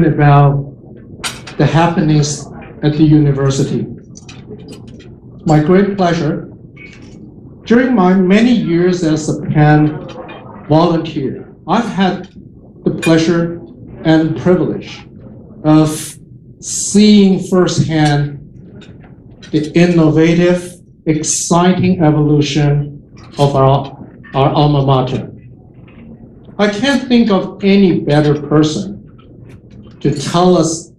learn about the happenings at the university. My great pleasure. During my many years as a Penn volunteer, I've had the pleasure and privilege of seeing firsthand the innovative, exciting evolution of our alma mater. I can't think of any better person to tell us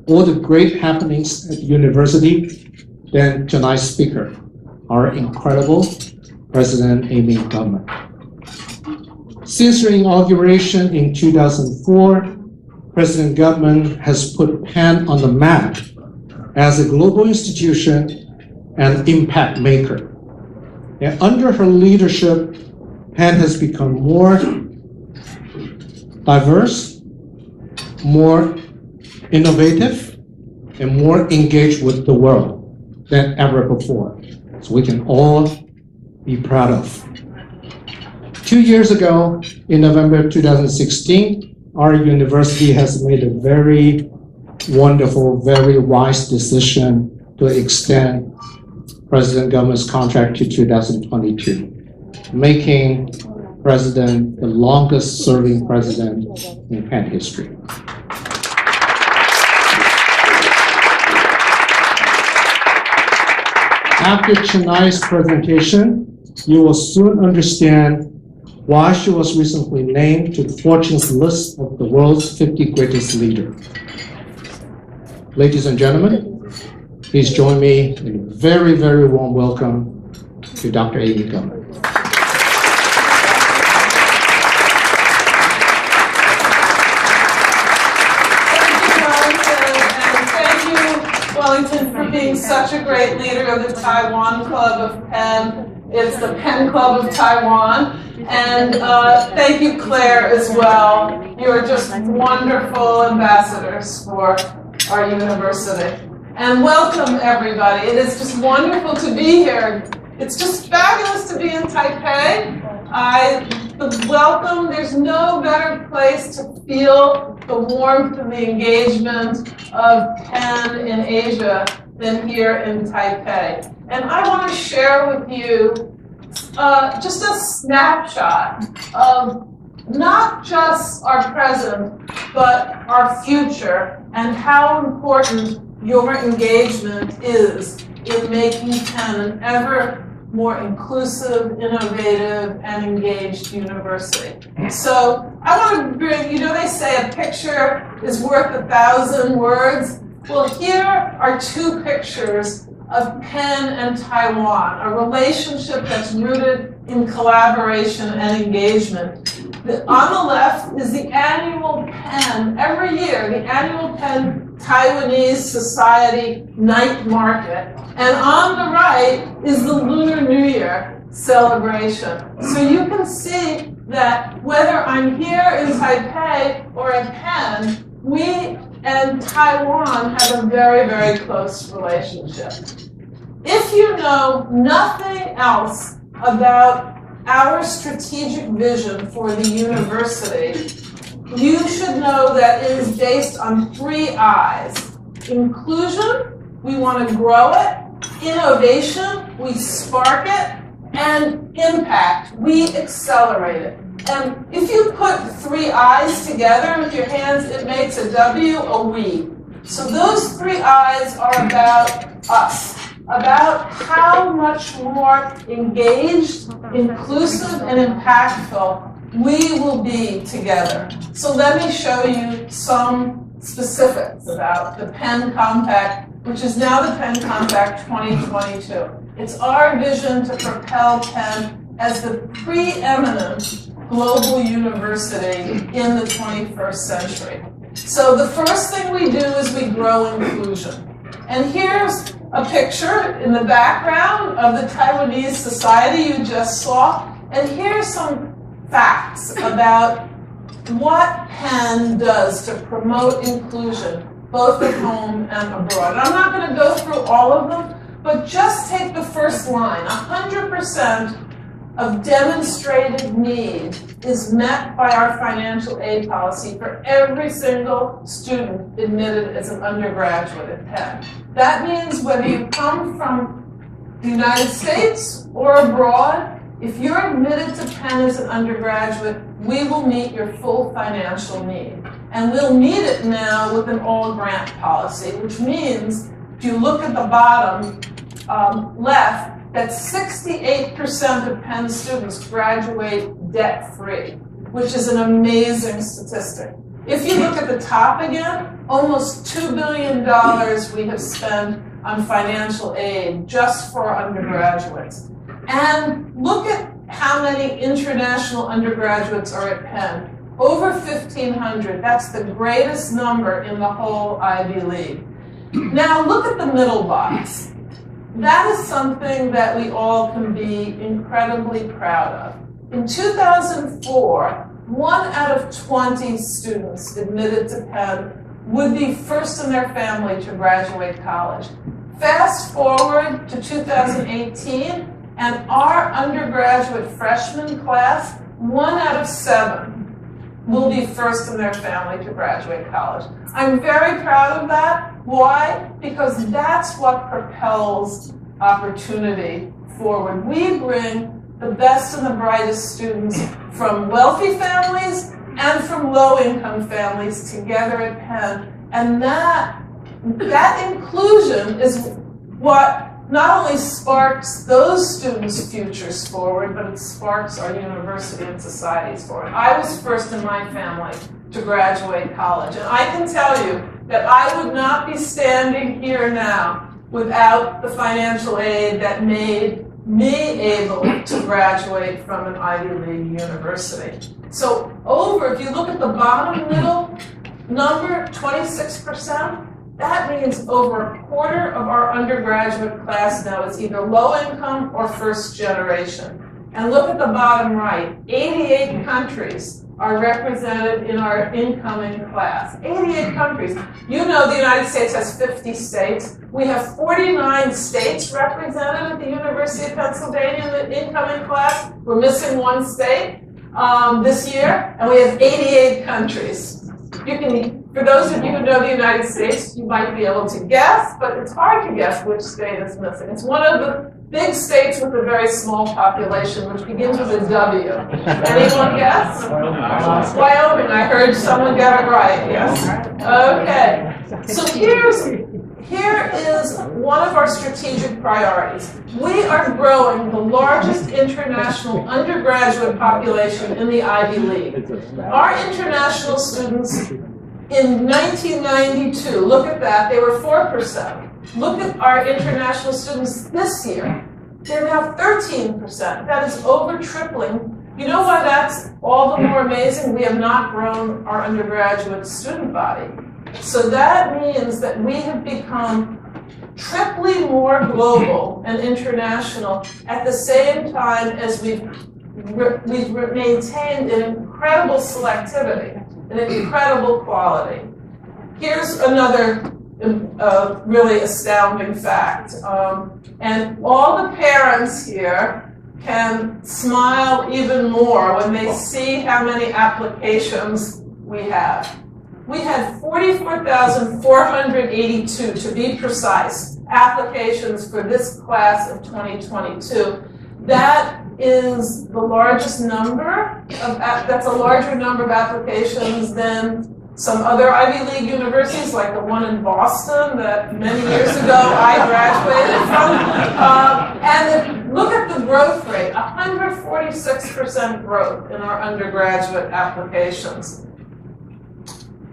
all the great happenings at the university than tonight's speaker, our incredible President Amy Gutmann. Since her inauguration in 2004, President Gutmann has put Penn on the map as a global institution and impact maker. And under her leadership, Penn has become more diverse, more innovative, and more engaged with the world than ever before. So we can all be proud of. 2 years ago, in November 2016, our university has made a very wonderful, very wise decision to extend President Gutmann's contract to 2022, making President the longest serving president in Penn history. After tonight's presentation, you will soon understand why she was recently named to Fortune's list of the world's 50 greatest leaders. Ladies and gentlemen, please join me in a very, very warm welcome to Dr. Amy Gutmann. Wellington, for being such a great leader of the Taiwan Club of Penn. It's the Penn Club of Taiwan. And thank you, Claire, as well. You're just wonderful ambassadors for our university. And welcome, everybody. It is just wonderful to be here. It's just fabulous to be in Taipei. Welcome. There's no better place to feel the warmth and the engagement of Penn in Asia than here in Taipei. And I want to share with you just a snapshot of not just our present, but our future, and how important your engagement is in making Penn an ever more inclusive, innovative, and engaged university. So I want to bring, they say a picture is worth 1,000 words. Well, here are two pictures of Penn and Taiwan, a relationship that's rooted in collaboration and engagement. On the left is the annual Penn, every year, the annual Penn Taiwanese Society Night Market. And on the right is the Lunar New Year celebration. So you can see that whether I'm here in Taipei or in Penn, we and Taiwan have a very, very close relationship. If you know nothing else about our strategic vision for the university, you should know that it is based on 3 I's. Inclusion, we want to grow it. Innovation, we spark it. And impact, we accelerate it. And if you put 3 I's together with your hands, it makes a W, a we. So those 3 I's are about us, about how much more engaged, inclusive, and impactful we will be together. So let me show you some specifics about the Penn Compact, which is now the Penn Compact 2022. It's our vision to propel Penn as the preeminent global university in the 21st century. So the first thing we do is we grow inclusion. And here's a picture in the background of the Taiwanese society you just saw. And here's some facts about what Penn does to promote inclusion, both at home and abroad. And I'm not going to go through all of them, but just take the first line. 100% of demonstrated need is met by our financial aid policy for every single student admitted as an undergraduate at Penn. That means whether you come from the United States or abroad, if you're admitted to Penn as an undergraduate, we will meet your full financial need. And we'll meet it now with an all-grant policy, which means, if you look at the bottom left, that 68% of Penn students graduate debt-free, which is an amazing statistic. If you look at the top again, almost $2 billion we have spent on financial aid just for undergraduates. And look at how many international undergraduates are at Penn. Over 1,500. That's the greatest number in the whole Ivy League. Now look at the middle box. That is something that we all can be incredibly proud of. In 2004, 1 out of 20 students admitted to Penn would be first in their family to graduate college. Fast forward to 2018, and our undergraduate freshman class, 1 out of 7 will be first in their family to graduate college. I'm very proud of that. Why? Because that's what propels opportunity forward. We bring the best and the brightest students from wealthy families and from low-income families together at Penn. And that inclusion is what not only sparks those students' futures forward, but it sparks our university and societies forward. I was first in my family to graduate college, and I can tell you that I would not be standing here now without the financial aid that made me able to graduate from an Ivy League university. So if you look at the bottom middle number, 26%, that means over a quarter of our undergraduate class now is either low income or first generation. And look at the bottom right, 88 countries are represented in our incoming class. 88 countries. You know the United States has 50 states. We have 49 states represented at the University of Pennsylvania in the incoming class. We're missing 1 state this year, and we have 88 countries. For those of you who know the United States, you might be able to guess, but it's hard to guess which state is missing. It's one of the big states with a very small population, which begins with a W. Anyone guess? Wyoming. I heard someone get it right. Yes. Okay. So here is one of our strategic priorities. We are growing the largest international undergraduate population in the Ivy League. Our international students in 1992, look at that, they were 4%. Look at our international students this year. They're now 13%. That is over tripling. You know why that's all the more amazing? We have not grown our undergraduate student body. So that means that we have become triply more global and international at the same time as we've maintained an incredible selectivity, an incredible quality. Here's another really astounding fact. And all the parents here can smile even more when they see how many applications we have. We had 44,482, to be precise, applications for this class of 2022. That is the largest number that's a larger number of applications than some other Ivy League universities, like the one in Boston that many years ago I graduated from. And look at the growth rate, 146% growth in our undergraduate applications.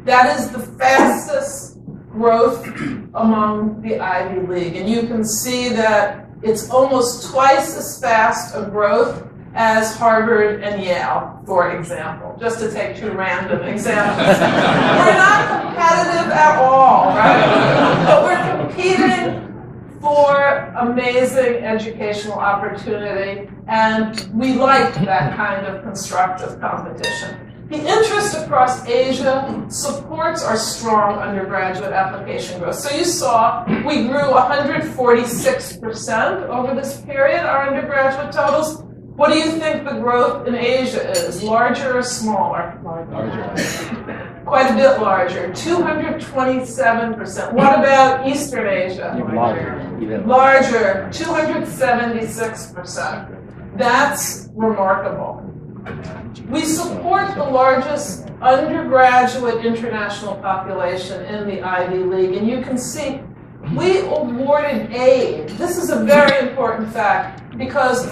That is the fastest growth among the Ivy League. And you can see that it's almost twice as fast a growth as Harvard and Yale, for example, just to take 2 random examples. We're not competitive at all, right? But we're competing for amazing educational opportunity, and we like that kind of constructive competition. The interest across Asia supports our strong undergraduate application growth. So you saw we grew 146% over this period, our undergraduate totals. What do you think the growth in Asia is? Larger or smaller? Larger. Quite a bit larger, 227%. What about Eastern Asia? Larger, 276%. That's remarkable. We support the largest undergraduate international population in the Ivy League, and you can see we awarded aid. This is a very important fact because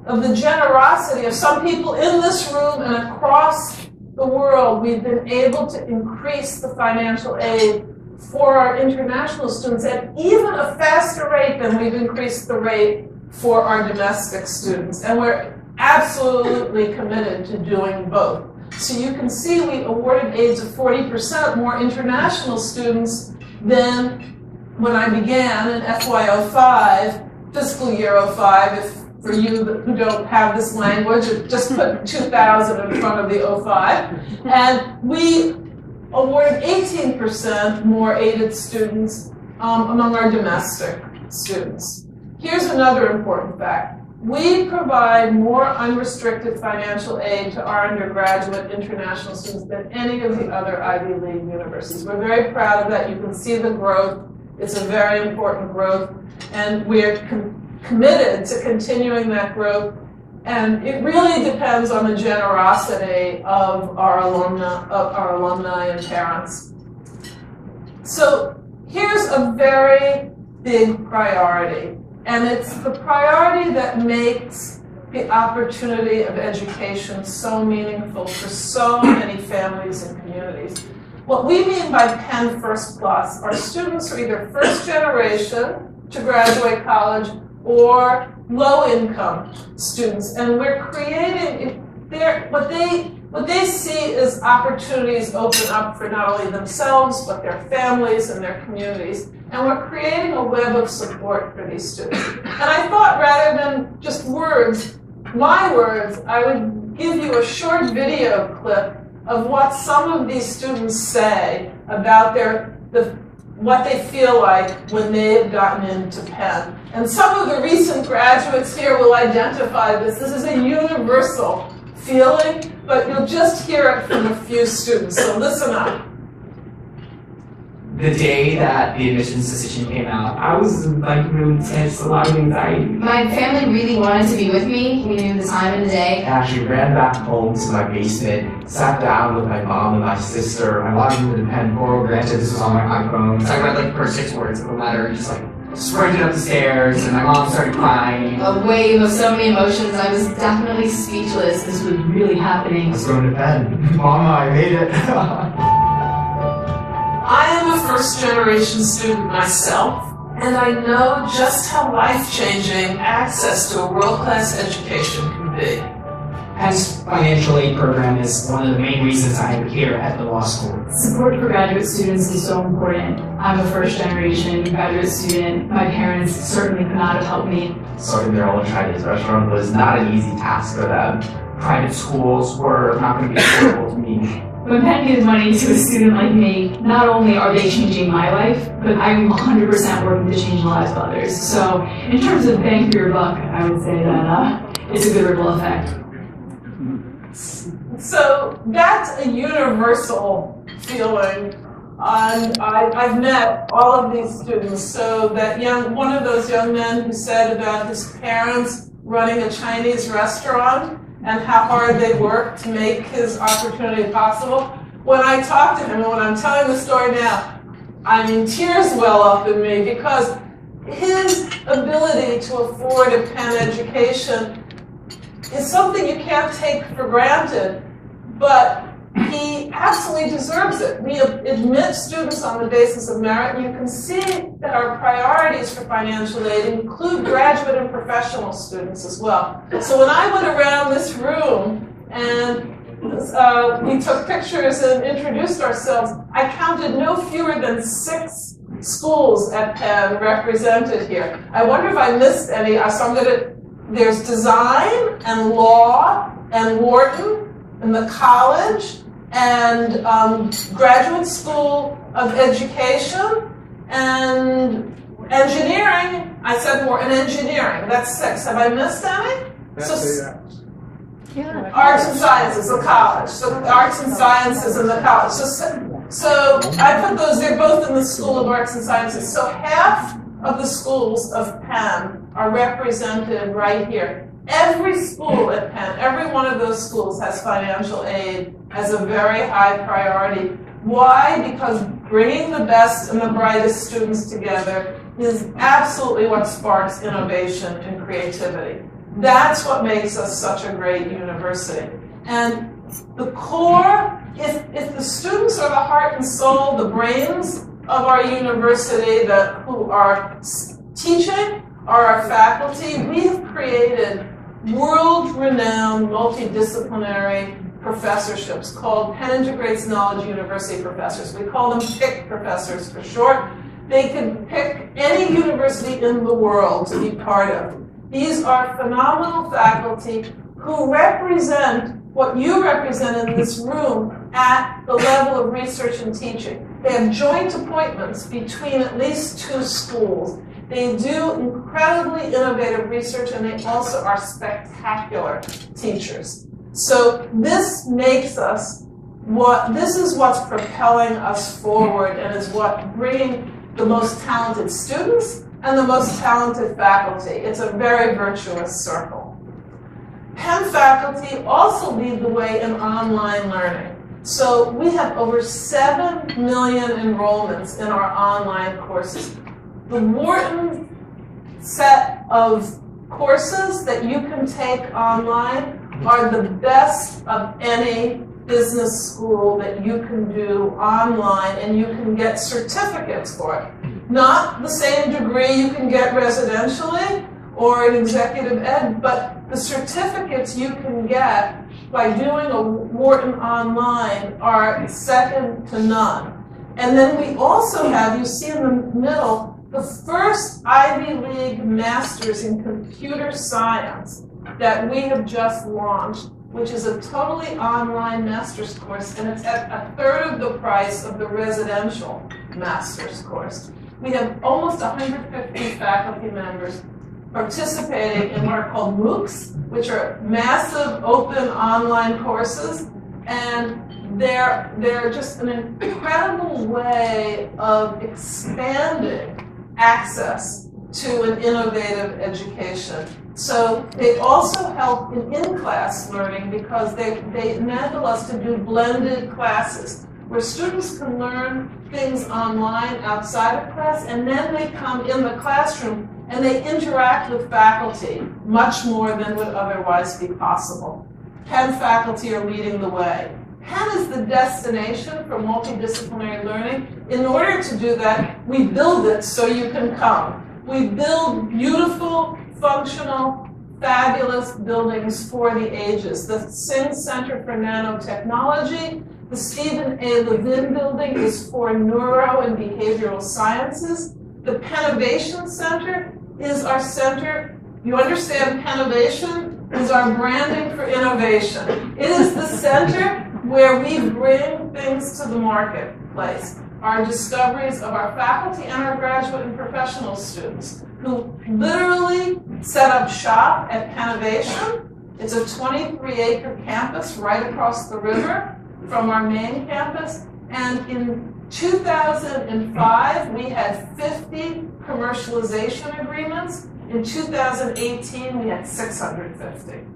of the generosity of some people in this room and across the world. We've been able to increase the financial aid for our international students at even a faster rate than we've increased the rate for our domestic students. And we're absolutely committed to doing both. So you can see we awarded aids of 40% more international students than when I began in FY05, fiscal year 05. If for you who don't have this language, just put 2000 in front of the 05. And we awarded 18% more aided students among our domestic students. Here's another important fact. We provide more unrestricted financial aid to our undergraduate international students than any of the other Ivy League universities. We're very proud of that. You can see the growth. It's a very important growth, and we're committed to continuing that growth. And it really depends on the generosity of our alumni and parents. So here's a very big priority. And it's the priority that makes the opportunity of education so meaningful for so many families and communities. What we mean by Penn First Plus, our students are either first generation to graduate college or low-income students. And we're creating, what they see is opportunities open up for not only themselves, but their families and their communities. And we're creating a web of support for these students. And I thought rather than just words, my words, I would give you a short video clip of what some of these students say about what they feel like when they've gotten into Penn. And some of the recent graduates here will identify this. This is a universal feeling, but you'll just hear it from a few students, so listen up. The day that the admissions decision came out, I was like really tense, a lot of anxiety. My family really wanted to be with me. We knew the time and the day. I actually ran back home to my basement, sat down with my mom and my sister. I logged into the Penn portal. Granted, this was on my iPhone. So I read like the first 6 words of the letter and just like sprinted up the stairs, and my mom started crying. A wave of so many emotions. I was definitely speechless. This was really happening. I was going to Penn. Mama, I made it. I am a first-generation student myself, and I know just how life-changing access to a world-class education can be. Penn's financial aid program is one of the main reasons I am here at the law school. Support for graduate students is so important. I'm a first-generation graduate student. My parents certainly could not have helped me. Starting their own Chinese restaurant was not an easy task for them. Private schools were not going to be affordable to me. When Penn gives money to a student like me, not only are they changing my life, but I'm 100% working to change the lives of others. So in terms of bang for your buck, I would say that it's a good ripple effect. So that's a universal feeling. I've met all of these students. So that one of those young men who said about his parents running a Chinese restaurant and how hard they worked to make his opportunity possible. When I talk to him, and when I'm telling the story now, I mean, tears well up in me because his ability to afford a Penn education is something you can't take for granted, but he absolutely deserves it. We admit students on the basis of merit, and you can see that our priorities for financial aid include graduate and professional students as well. So when I went around this room and we took pictures and introduced ourselves, I counted no fewer than 6 schools at Penn represented here. I wonder if I missed any. There's design and law and Wharton and the college and graduate school of education and engineering. I said more, and engineering. That's 6. Have I missed any? Arts and Sciences, the college. So Arts and Sciences in the college. So I put those, they're both in the School of Arts and Sciences. So half of the schools of Penn are represented right here. Every school at Penn, every one of those schools has financial aid as a very high priority. Why? Because bringing the best and the brightest students together is absolutely what sparks innovation and creativity. That's what makes us such a great university. And the core, if the students are the heart and soul, the brains of our university who are teaching, are our faculty, we have created world-renowned multidisciplinary professorships called Penn Integrates Knowledge University Professors. We call them PIC professors for short. They can pick any university in the world to be part of. These are phenomenal faculty who represent what you represent in this room at the level of research and teaching. They have joint appointments between at least two schools. They do incredibly innovative research, and they also are spectacular teachers. So this makes us this is what's propelling us forward, and is what bringing the most talented students and the most talented faculty. It's a very virtuous circle. Penn faculty also lead the way in online learning. So we have over 7 million enrollments in our online courses. The Wharton set of courses that you can take online are the best of any business school that you can do online, and you can get certificates for it. Not the same degree you can get residentially or in executive ed, but the certificates you can get by doing a Wharton online are second to none. And then we also have, you see in the middle, the first Ivy League Masters in Computer Science that we have just launched, which is a totally online master's course, and it's at a third of the price of the residential master's course. We have almost 150 faculty members participating in what are called MOOCs, which are massive open online courses, and they're just an incredible way of expanding access to an innovative education. So they also help in class learning, because they enable us to do blended classes where students can learn things online outside of class, and then they come in the classroom and they interact with faculty much more than would otherwise be possible. Penn faculty are leading the way. Penn is the destination for multidisciplinary learning. In order to do that, we build it so you can come. We build beautiful, functional, fabulous buildings for the ages. The Singh Center for Nanotechnology, the Stephen A. Levin Building is for neuro and behavioral sciences. The Pennovation Center is our center. You understand Pennovation is our branding for innovation. It is the center where we bring things to the marketplace. Our discoveries of our faculty and our graduate and professional students, who literally set up shop at Pennovation. It's a 23-acre campus right across the river from our main campus. And in 2005, we had 50 commercialization agreements. In 2018, we had 650.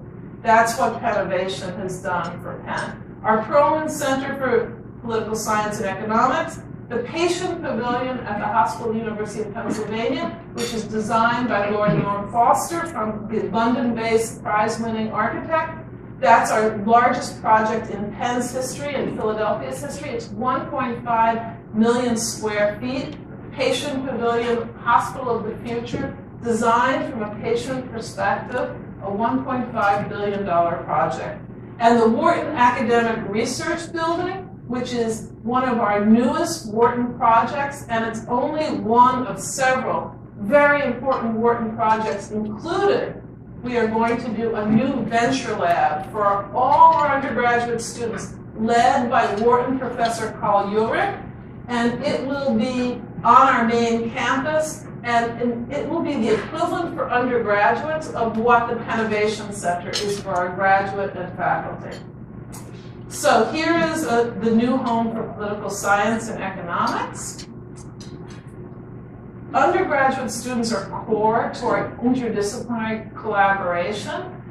That's what Pennovation has done for Penn. Our Perlman Center for Political Science and Economics, the Patient Pavilion at the Hospital University of Pennsylvania, which is designed by Lord Norm Foster, from the London-based prize-winning architect. That's our largest project in Penn's history and Philadelphia's history. It's 1.5 million square feet. Patient Pavilion, Hospital of the Future, designed from a patient perspective, a $1.5 billion project. And the Wharton Academic Research Building, which is one of our newest Wharton projects, and it's only one of several very important Wharton projects, including we are going to do a new venture lab for all our undergraduate students, led by Wharton Professor Carl Ulrich, and it will be on our main campus, and it will be the equivalent for undergraduates of what the Pennovation Center is for our graduate and faculty. So here is the new home for political science and economics. Undergraduate students are core to our interdisciplinary collaboration.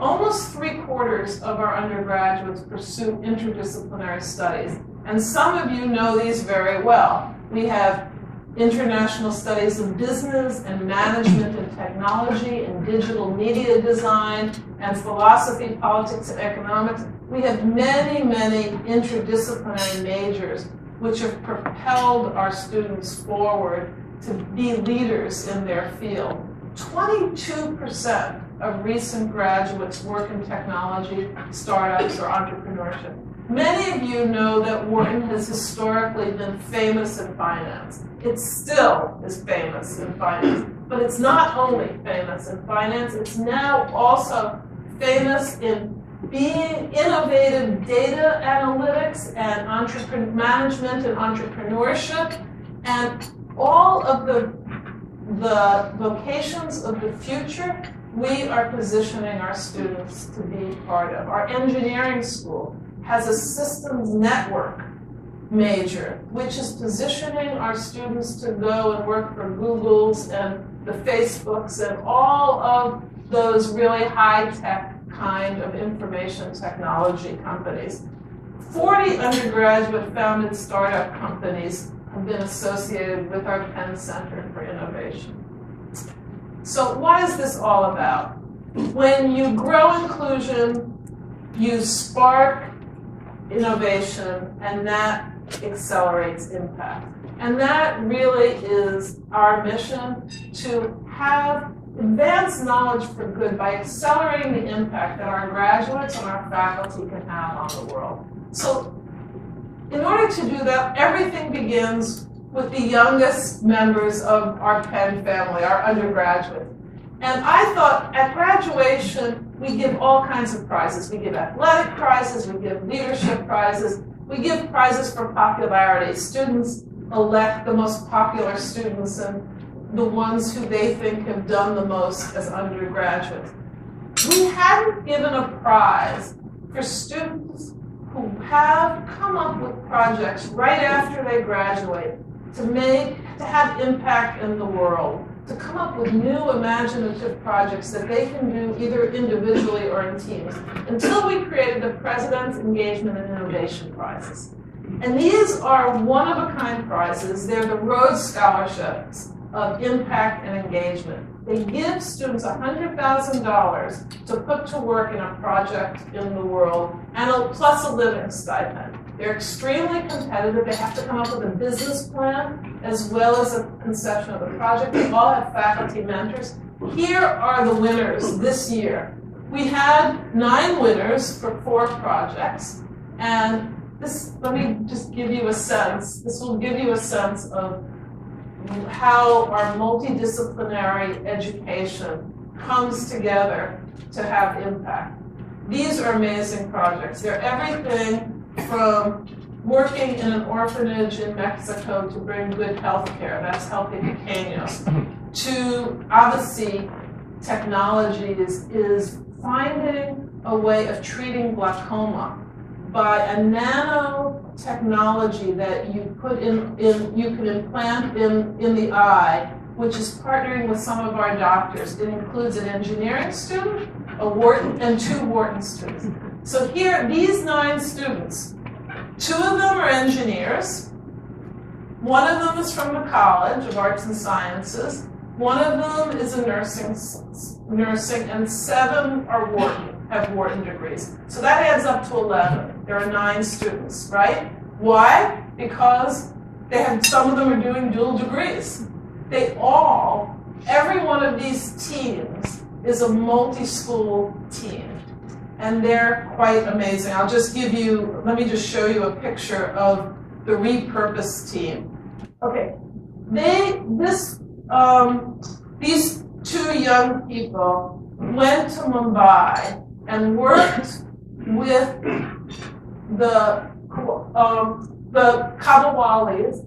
Almost 3/4 of our undergraduates pursue interdisciplinary studies, and some of you know these very well. We have international studies of business and management and technology and digital media design and philosophy, politics, and economics. We have many, many interdisciplinary majors which have propelled our students forward to be leaders in their field. 22% of recent graduates work in technology, startups, or entrepreneurship. Many of you know that Wharton has historically been famous in finance. It still is famous in finance, but it's not only famous in finance, it's now also famous in being innovative data analytics and management and entrepreneurship, and all of the vocations of the future we are positioning our students to be part of. Our engineering school has a systems network major, which is positioning our students to go and work for Googles and the Facebooks and all of those really high-tech kind of information technology companies. 40 undergraduate founded startup companies have been associated with our Penn Center for Innovation. So what is this all about? When you grow inclusion, you spark innovation, and that accelerates impact. And that really is our mission, to have advanced knowledge for good by accelerating the impact that our graduates and our faculty can have on the world. So in order to do that, everything begins with the youngest members of our Penn family, our undergraduates. And I thought at graduation, we give all kinds of prizes. We give athletic prizes, we give leadership prizes, we give prizes for popularity. Students elect the most popular students and the ones who they think have done the most as undergraduates. We hadn't given a prize for students who have come up with projects right after they graduate to have impact in the world, to come up with new imaginative projects that they can do either individually or in teams, until we created the President's Engagement and Innovation Prizes. And these are one-of-a-kind prizes. They're the Rhodes Scholarships of Impact and Engagement. They give students $100,000 to put to work in a project in the world, and plus a living stipend. They're extremely competitive. They have to come up with a business plan as well as a conception of the project. They all have faculty mentors. Here are the winners this year. We had 9 winners for 4 projects, and this, let me just give you a sense. This will give you a sense of how our multidisciplinary education comes together to have impact. These are amazing projects. They're everything from working in an orphanage in Mexico to bring good health care, that's Healthy Pequeños, to obviously technologies is finding a way of treating glaucoma by a nanotechnology that you put you can implant in the eye, which is partnering with some of our doctors. It includes an engineering student, a Wharton, and 2 Wharton students. So here, these 9 students, 2 of them are engineers, 1 of them is from the College of Arts and Sciences, 1 of them is a nursing, and 7 are Wharton, have Wharton degrees. So that adds up to 11. There are 9 students, right? Why? Because some of them are doing dual degrees. Every one of these teams is a multi-school team. And they're quite amazing. Let me just show you a picture of the repurposed team. Okay, these 2 young people went to Mumbai and worked with the the Kabbalas,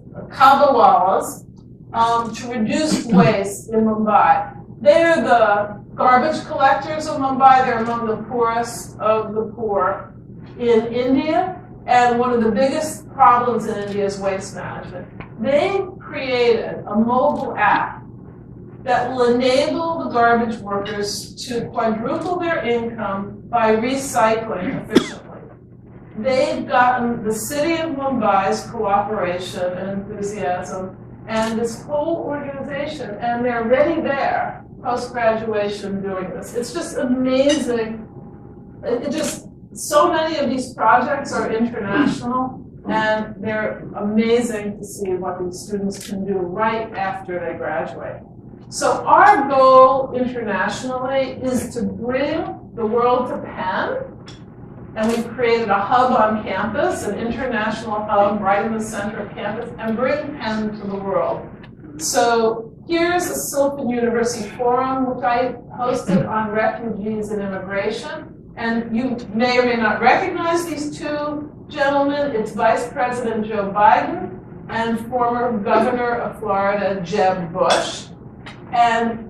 to reduce waste in Mumbai. They are the garbage collectors of Mumbai. They're among the poorest of the poor in India. And one of the biggest problems in India is waste management. They created a mobile app that will enable the garbage workers to quadruple their income by recycling efficiently. They've gotten the city of Mumbai's cooperation and enthusiasm and this whole organization, and they're already there post-graduation doing this. It's just amazing. So many of these projects are international, and they're amazing to see what these students can do right after they graduate. So our goal internationally is to bring the world to Penn, and we've created a hub on campus, an international hub right in the center of campus, and bring Penn to the world. So here's a Silken University Forum, which I hosted on refugees and immigration. And you may or may not recognize these two gentlemen. It's Vice President Joe Biden and former Governor of Florida, Jeb Bush. And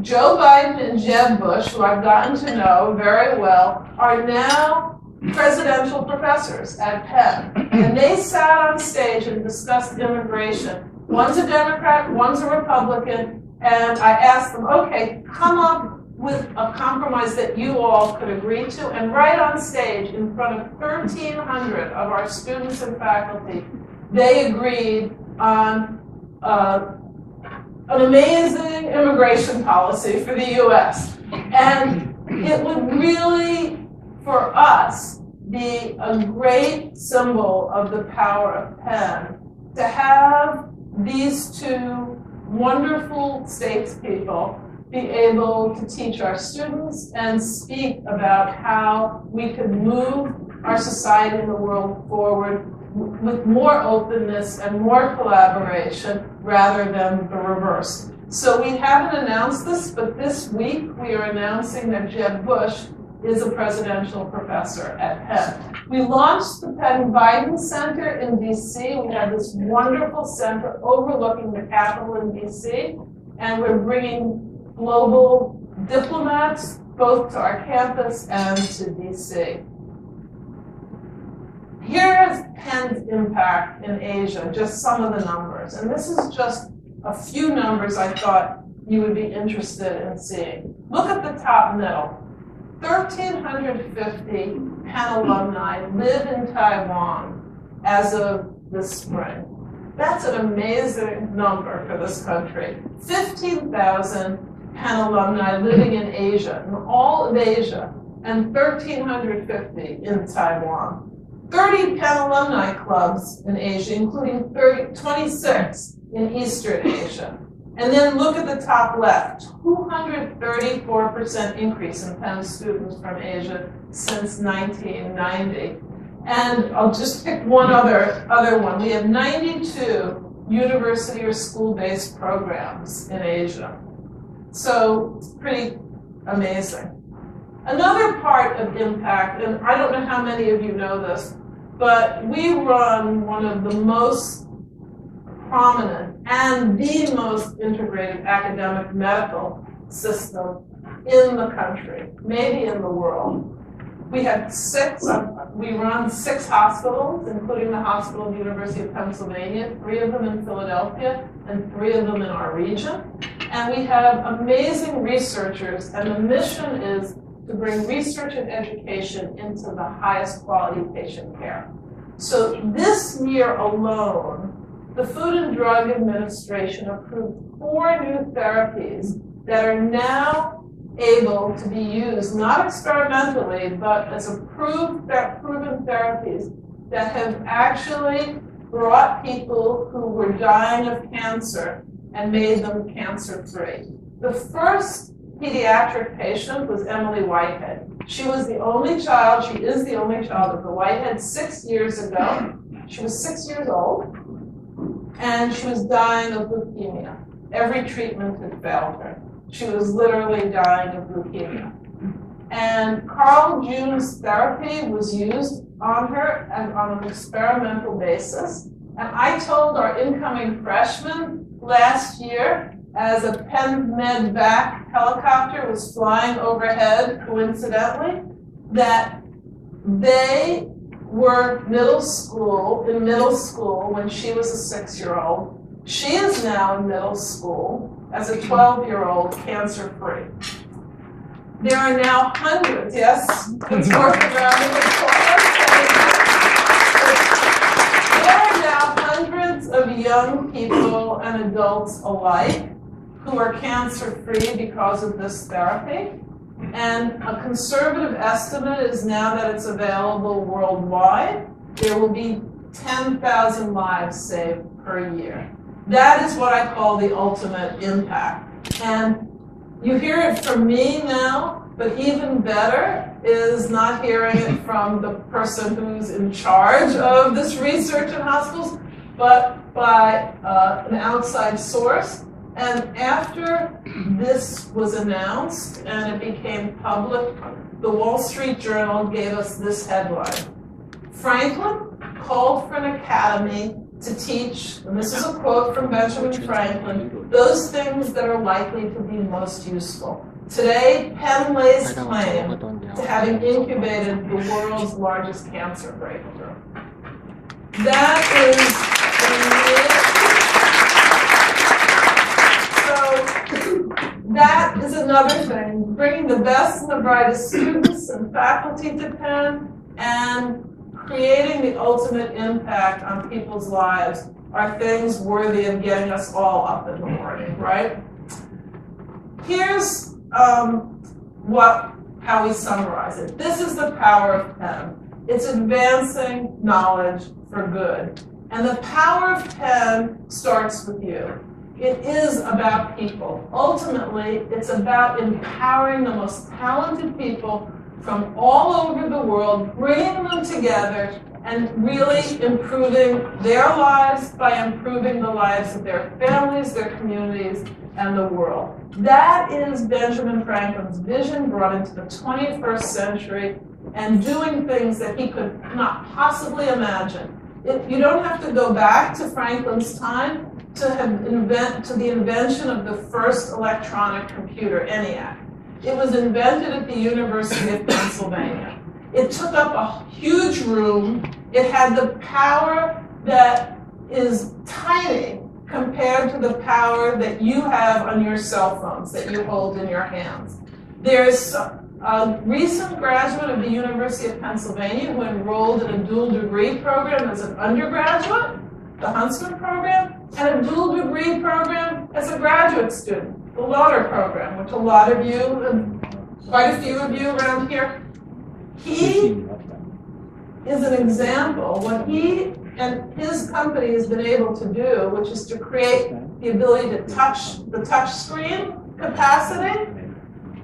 Joe Biden and Jeb Bush, who I've gotten to know very well, are now presidential professors at Penn. And they sat on stage and discussed immigration. One's a Democrat, one's a Republican, and I asked them, okay, come up with a compromise that you all could agree to, and right on stage in front of 1,300 of our students and faculty, they agreed on an amazing immigration policy for the US. And it would really, for us, be a great symbol of the power of Penn to have these two wonderful statespeople be able to teach our students and speak about how we can move our society and the world forward with more openness and more collaboration rather than the reverse. So we haven't announced this, but this week we are announcing that Jeb Bush is a presidential professor at Penn. We launched the Penn Biden Center in DC. We have this wonderful center overlooking the Capitol in DC, and we're bringing global diplomats both to our campus and to DC. Here is Penn's impact in Asia, just some of the numbers. And this is just a few numbers I thought you would be interested in seeing. Look at the top middle. 1,350 Penn alumni live in Taiwan as of this spring. That's an amazing number for this country. 15,000 Penn alumni living in Asia, in all of Asia, and 1,350 in Taiwan. 30 Penn alumni clubs in Asia, including 26 in Eastern Asia. And then look at the top left, 234% increase in Penn students from Asia since 1990. And I'll just pick one other one. We have 92 university or school-based programs in Asia. So it's pretty amazing. Another part of impact, and I don't know how many of you know this, but we run one of the most prominent and the most integrated academic medical system in the country, maybe in the world. We run 6 hospitals, including the Hospital of the University of Pennsylvania, 3 of them in Philadelphia, and 3 of them in our region. And we have amazing researchers, and the mission is to bring research and education into the highest quality patient care. So this year alone, the Food and Drug Administration approved 4 new therapies that are now able to be used, not experimentally, but as proven therapies that have actually brought people who were dying of cancer and made them cancer-free. The first pediatric patient was Emily Whitehead. She was the only child, she is the only child of the Whitehead 6 years ago. She was 6 years old, and she was dying of leukemia. Every treatment had failed her. She was literally dying of leukemia. And Carl June's therapy was used on her and on an experimental basis. And I told our incoming freshmen last year, as a Penn Med-Vac helicopter was flying overhead, coincidentally, that they were in middle school when she was a 6-year-old. She is now in middle school as a 12-year-old, cancer-free. There are now hundreds, yes, it's working around the There are now hundreds of young people and adults alike who are cancer-free because of this therapy. And a conservative estimate is now that it's available worldwide, there will be 10,000 lives saved per year. That is what I call the ultimate impact. And you hear it from me now, but even better is not hearing it from the person who's in charge of this research in hospitals, but by an outside source. And after this was announced and it became public, the Wall Street Journal gave us this headline. Franklin called for an academy to teach, and this is a quote from Benjamin Franklin, those things that are likely to be most useful. Today, Penn lays claim to having incubated the world's largest cancer breakthrough. That is another thing, bringing the best and the brightest students and faculty to Penn and creating the ultimate impact on people's lives are things worthy of getting us all up in the morning, right? Here's how we summarize it. This is the power of Penn. It's advancing knowledge for good. And the power of Penn starts with you. It is about people. Ultimately, it's about empowering the most talented people from all over the world, bringing them together and really improving their lives by improving the lives of their families, their communities, and the world. That is Benjamin Franklin's vision brought into the 21st century and doing things that he could not possibly imagine. You don't have to go back to Franklin's time to the invention of the first electronic computer, ENIAC. It was invented at the University of Pennsylvania. It took up a huge room. It had the power that is tiny compared to the power that you have on your cell phones that you hold in your hands. There's a recent graduate of the University of Pennsylvania who enrolled in a dual degree program as an undergraduate, the Huntsman program, and a dual degree program as a graduate student, the Lauder program, which a lot of you, quite a few of you around here. He is an example. What he and his company has been able to do, which is to create the ability to touch the touch screen capacity,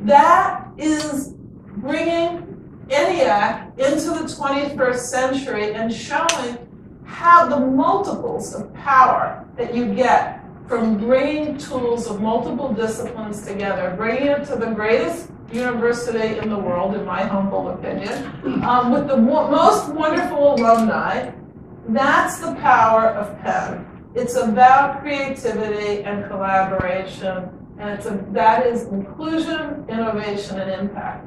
that is bringing ENIAC into the 21st century and showing how the multiples of power that you get from bringing tools of multiple disciplines together, bringing it to the greatest university in the world, in my humble opinion, with the most wonderful alumni. That's the power of Penn. It's about creativity and collaboration, and that is inclusion, innovation, and impact.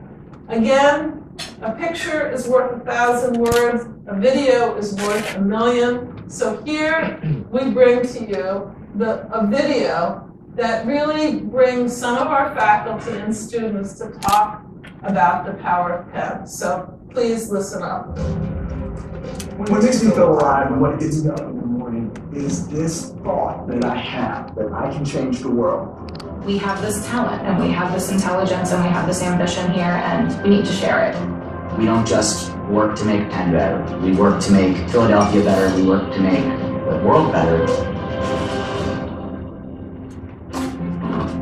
Again, a picture is worth 1,000 words, a video is worth 1,000,000. So here we bring to you a video that really brings some of our faculty and students to talk about the power of Penn. So please listen up. What makes me feel alive and what gets me up in the morning is this thought that I have, that I can change the world. We have this talent and we have this intelligence and we have this ambition here and we need to share it. We don't just work to make Penn better. We work to make Philadelphia better. We work to make the world better.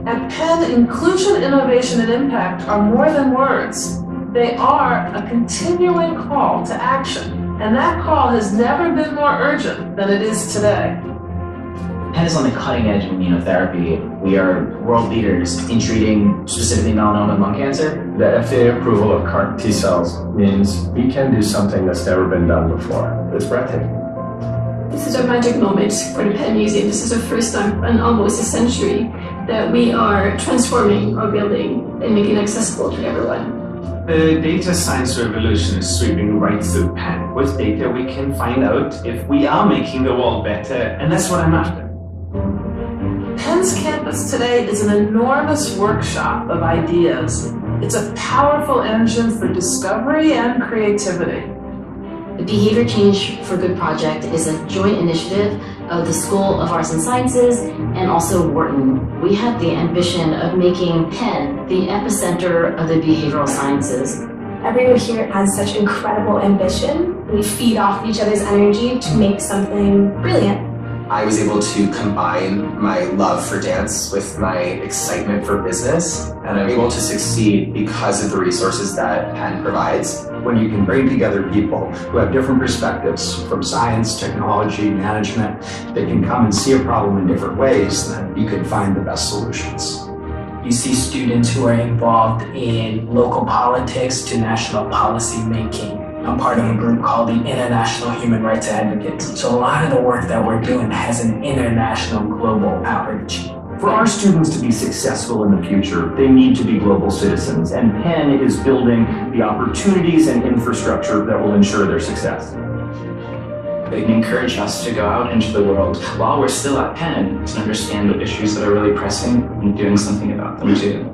At Penn, inclusion, innovation, and impact are more than words. They are a continuing call to action. And that call has never been more urgent than it is today. Penn is on the cutting edge of immunotherapy. We are world leaders in treating specifically melanoma and lung cancer. The FDA approval of CAR T cells means we can do something that's never been done before. It's breathtaking. This is a magic moment for the Penn Museum. This is the first time in almost a century that we are transforming our building and making it accessible to everyone. The data science revolution is sweeping right through Penn. With data, we can find out if we are making the world better, and that's what I'm after. Penn's campus today is an enormous workshop of ideas. It's a powerful engine for discovery and creativity. The Behavior Change for Good project is a joint initiative of the School of Arts and Sciences and also Wharton. We have the ambition of making Penn the epicenter of the behavioral sciences. Everyone here has such incredible ambition. We feed off each other's energy to make something brilliant. I was able to combine my love for dance with my excitement for business, and I'm able to succeed because of the resources that Penn provides. When you can bring together people who have different perspectives from science, technology, management, they can come and see a problem in different ways, then you can find the best solutions. You see students who are involved in local politics to national policy making. I'm part of a group called the International Human Rights Advocates. So a lot of the work that we're doing has an international global outreach. For our students to be successful in the future, they need to be global citizens, and Penn is building the opportunities and infrastructure that will ensure their success. They encourage us to go out into the world while we're still at Penn to understand the issues that are really pressing and doing something about them too.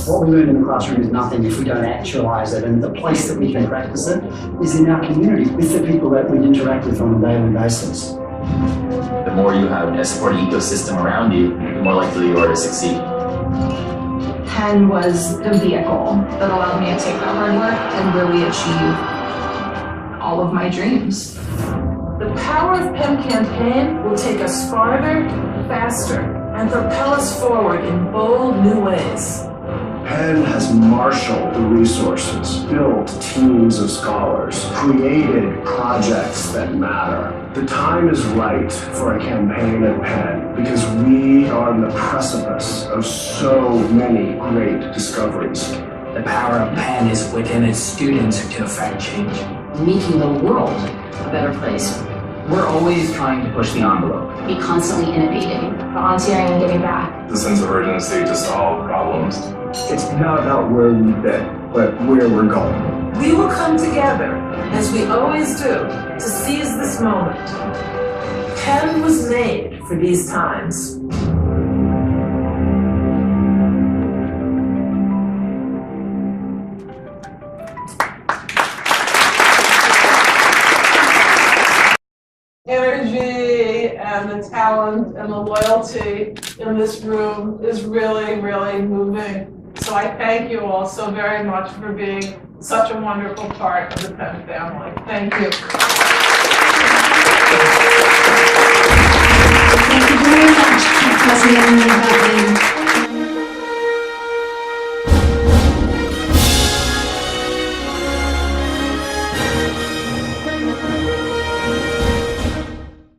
What we learn in the classroom is nothing if we don't actualize it, and the place that we can practice it is in our community with the people that we interact with on a daily basis. The more you have a supporting ecosystem around you, the more likely you are to succeed. Penn was the vehicle that allowed me to take that hard work and really achieve all of my dreams. The Power of Penn campaign will take us farther, faster, and propel us forward in bold new ways. Penn has marshaled the resources, built teams of scholars, created projects that matter. The time is right for a campaign at Penn because we are on the precipice of so many great discoveries. The power of Penn is within its students to affect change. Making the world a better place. We're always trying to push the envelope. Be constantly innovating. Volunteering and giving back. The sense of urgency to solve problems. It's not about where we've been, but where we're going. We will come together, as we always do, to seize this moment. Penn was made for these times. Energy and the talent and the loyalty in this room is really, really moving. So I thank you all so very much for being such a wonderful part of the Penn family. Thank you.